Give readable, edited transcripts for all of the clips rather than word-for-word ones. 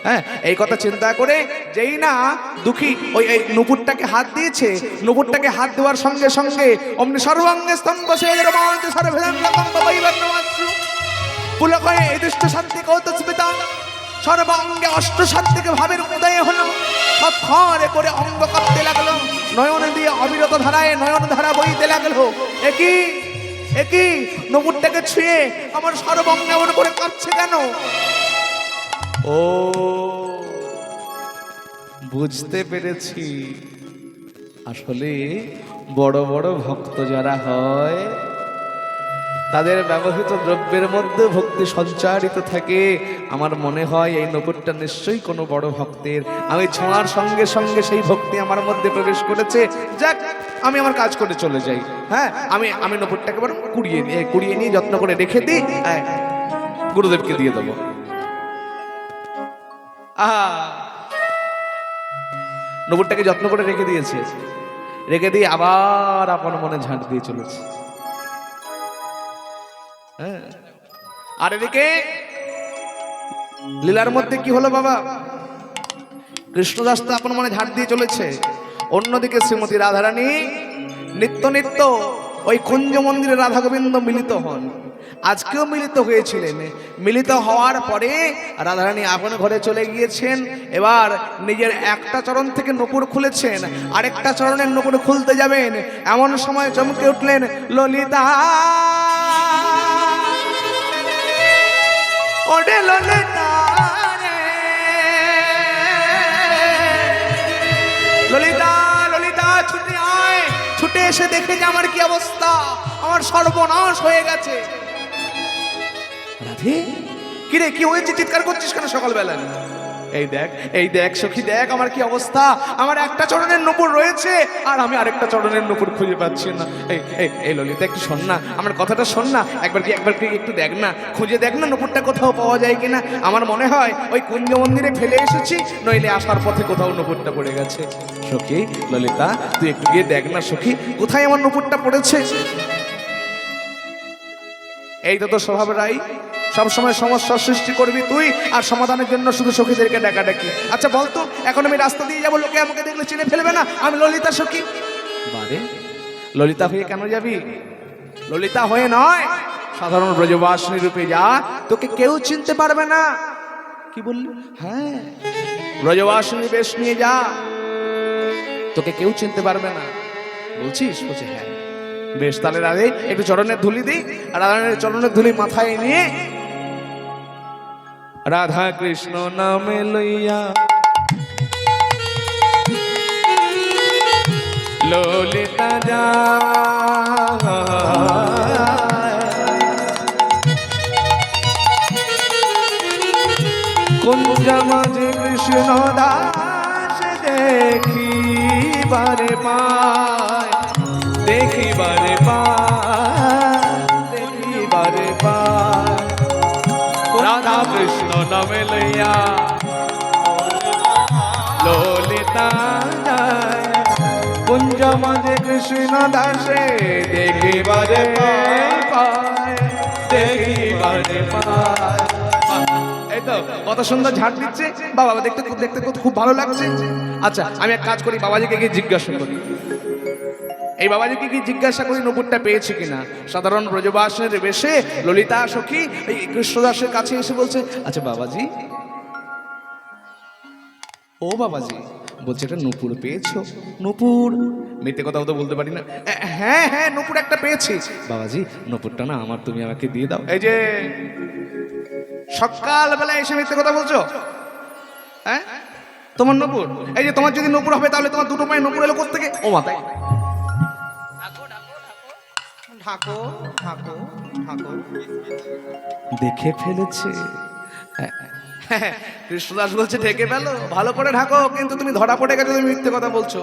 হ্যাঁ, এই কথা চিন্তা করে যেই না দুঃখী ওই এই নুপুরটাকে হাত দিয়েছে, নুপুরটাকে হাত দেওয়ার সঙ্গে সঙ্গে অমনি সর্বাঙ্গে স্তম্ভ সেজ রমান্তে সর্বভেদান্ত কম্প বৈবর্ণমাশ্রু পুলকয়ে এই দুষ্ট শান্তি কৌতুস্মিতা সর্বাঙ্গে অষ্ট শান্তিকে ভাবের উদয় হলো। থরে করে অঙ্গ কাঁপতে লাগলো, নয়ন দিয়ে অবিরত ধারায় নয়ন ধারা বইতে লাগলো। একই একই নুপুরটাকে ছুঁয়ে আমার সর্বাঙ্গ এমন করে কাঁপছে কেন? ও বুঝতে পেরেছি, আসলে বড় বড় ভক্ত যারা হয় তাদের ব্যবহৃত দ্রব্যের মধ্যে ভক্তি সঞ্চারিত থাকে। আমার মনে হয় এই নুপুরটা নিশ্চয়ই কোনো বড় ভক্তের। আমি ছোঁয়ার সঙ্গে সঙ্গে সেই ভক্তি আমার মধ্যে প্রবেশ করেছে। যাক, আমি আমার কাজ করে চলে যাই। হ্যাঁ, আমি নুপুরটাকে বরং কুড়িয়ে নিয়ে যত্ন করে রেখে দিই, গুরুদেবকে দিয়ে দেবো। নুপুরটাকে যত্ন করে রেখে দিয়েছে, রেখে দিয়ে আবার আপন মনে ঝাঁট দিয়ে চলেছে। আর এদিকে লীলার মধ্যে কি হলো বাবা? কৃষ্ণদাস তো আপন মনে ঝাঁট দিয়ে চলেছে, অন্যদিকে শ্রীমতী রাধারানী নিত্য নিত্য ওই কুঞ্জ মন্দিরে রাধা গোবিন্দ মিলিত হন। আজকেও মিলিত হয়েছিলেন। মিলিত হওয়ার পরে রাধারানী আপন ঘরে চলে গিয়েছেন। এবার নিজের একটা চরণ থেকে নুপুর খুলেছেন, আরেকটা চরণের নুপুর খুলতে যাবেন, এমন সময় চমকে উঠলেন ললিতা। ওরে ললিতা রে, ললিতা ললিতা ছুটে আয়, ছুটে এসে দেখে যে আমার কি অবস্থা, আমার সর্বনাশ হয়ে গেছে। রাধে, কিরে কি হয়েছে? চিৎকার করছিস কেন সকালবেলা? এই দেখ সখী, দেখ আমার কি অবস্থা। আমার একটা চরণের নুপুর রয়েছে আর আমি আরেকটা চরণের নুপুর খুঁজে পাচ্ছি না। এই ললিতা, একটু শোন না, আমার কথাটা শোন না, একবার কি একটু দেখ না, খুঁজে দেখ না নুপুরটা কোথাও পাওয়া যায় কিনা। আমার মনে হয় ওই কুঞ্জ মন্দিরে ফেলে এসেছি, নইলে আসার পথে কোথাও নুপুরটা পড়ে গেছে। সখী ললিতা, তুই একটু গিয়ে দেখ না সখী, কোথায় আমার নুপুরটা পড়েছে। এই তো তোর স্বভাব রাই, সবসময় সমস্যার সৃষ্টি করবি তুই, আর সমাধানের জন্য শুধু সখীদেরকে ডাকাডাকি। আচ্ছা বলতো, এখন আমি রাস্তা দিয়ে যাবো, লোকে আমাকে দেখলে চিনে ফেলবে না আমি ললিতা সখী? বারে, ললিতা হয়ে কেন যাবি? ললিতা হয়ে নয়, সাধারণ ব্রজবাসিনী রূপে যা, তোকে কেউ চিনতে পারবে না। কি বললি? হ্যাঁ, ব্রজবাসিনী বেশ নিয়ে যা, তোকে কেউ চিনতে পারবে না। বলছিস? বলছে হ্যাঁ। বেশ, তাহলে রাধে একটু চরণের ধুলি দিই, আর রাধার চরণের ধুলি মাথায় নিয়ে রাধা কৃষ্ণ নামে লইয়া ললিতা যা, কুঞ্জ মাঝে কৃষ্ণ দাস দেখিবারে পায়, দেখিবারে পায়, দেখিবারে পায়। রাধা কৃষ্ণ নামে লইয়া ললিতা যায়, কুঞ্জ মাঝে কৃষ্ণ দাসে দেখিবারে পায়, দেখিবারে পায়। এই তো কত সুন্দর ঝাড় দিচ্ছে বাবা, দেখতে দেখতে খুব ভালো লাগছে। আচ্ছা, আমি এক কাজ করি, বাবাজিকে গিয়ে জিজ্ঞাসা করি, এই বাবাজিকে কি জিজ্ঞাসা করি নুপুরটা পেয়েছে কিনা। সাধারণ ব্রজবাসনের বেশে ললিতা সখী এই কৃষ্ণদাসের কাছে এসে বলছে, আচ্ছা বাবাজি, ও বাবাজি, বলছে এটা নুপুর পেয়েছো? নুপুর? মিথ্যে কথাও তো বলতে পারি না। হ্যাঁ হ্যাঁ, নুপুর একটা পেয়েছি বাবাজি, নুপুরটা না আমার, তুমি আমাকে দিয়ে দাও। এই যে সকালবেলা এসে মিথ্যে কথা বলছো? হ্যাঁ, তোমার নুপুর? এই যে তোমার যদি নুপুর হবে তাহলে তোমার দুটো পায়ে নুপুর এলো কোত্থেকে? ও মাথায় ঢাকো ঢাকো ঢাকো, দেখে ফেলেছে। কৃষ্ণদাস বলছে ঢেকে ফেলো, ভালো করে ঢাকো, কিন্তু তুমি ধরা পড়ে গেছো, তুমি মিথ্যে কথা বলছো।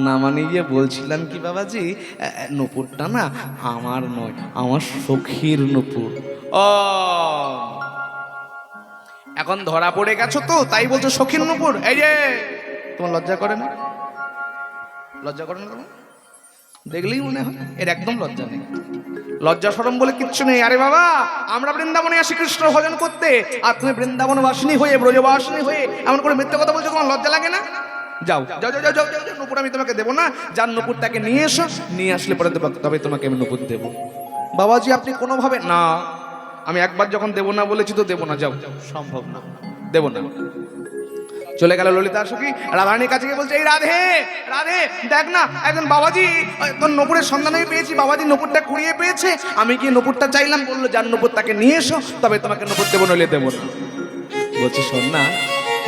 না মানে গিয়ে বলছিলাম কি বাবাজি, নুপুরটা না আমার নয়, আমার সখীর নুপুর। ও, এখন ধরা পড়ে গেছো তো তাই বলছো সখীর নুপুর? এই যে তোমার লজ্জা করে না? লজ্জা করে না তোমার? দেখলেই মনে হয় এর একদম লজ্জা নেই, লজ্জা শরম বলে কিচ্ছু নেই। আরে বাবা, আমরা বৃন্দাবনে আসি কৃষ্ণ ভজন করতে, আর তুমি বৃন্দাবনবাসিনী হয়ে ব্রজবাসিনী হয়ে এমন করে মিথ্যে কথা বলছো, তোমার লজ্জা লাগে না? যাও যাও যাও যাও যাও, নুপুর আমি তোমাকে দেবো না। যার নুপুর তাকে নিয়ে এসো, নিয়ে আসলে পরে তবে তোমাকে আমি নুপুর দেবো। বাবাজি আপনি কোনোভাবে না, আমি একবার যখন দেবো না বলেছি তো দেবো না, যাও, সম্ভব না, দেবো না। চলে গেল ললিতা সখী রাধারানীর কাছে গিয়ে বলছে, এই রাধে রাধে দেখ না, একজন বাবাজি তোর নপুরের সন্ধান আমি পেয়েছি, বাবাজি নপুরটা কুড়িয়ে পেয়েছে, আমি কি নপুরটা চাইলাম, বললো যার নপুর তাকে নিয়ে এসো, তবে তোমাকে নপুর দেবো, নইলে দেবো না। বলছি শোন না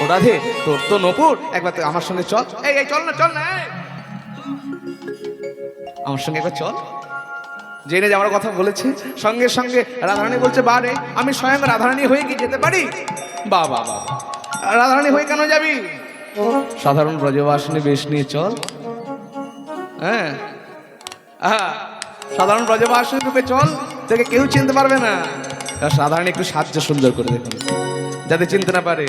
ও রাধে, তোর তো নপুর, একবার তুই আমার সঙ্গে চল, এই এই চল না চল না, আমার সঙ্গে একবার চল। জেনে যাওয়ার কথা বলেছে, সঙ্গে সঙ্গে রাধারানী বলছে, বারে আমি স্বয়ং রাধারানী হয়ে কি যেতে পারি? বা বা বা, রাধারানী হয়ে কেন যাবি? সাধারণ ব্রজবাসিনী বেশ নিয়ে চল। হ্যাঁ হ্যাঁ, সাধারণ ব্রজবাসিনী রূপে চল, তোকে কেউ চিনতে পারবে না। রাধারানী একটু সাহায্য সুন্দর করে দেখুন, যাতে চিনতে না পারে।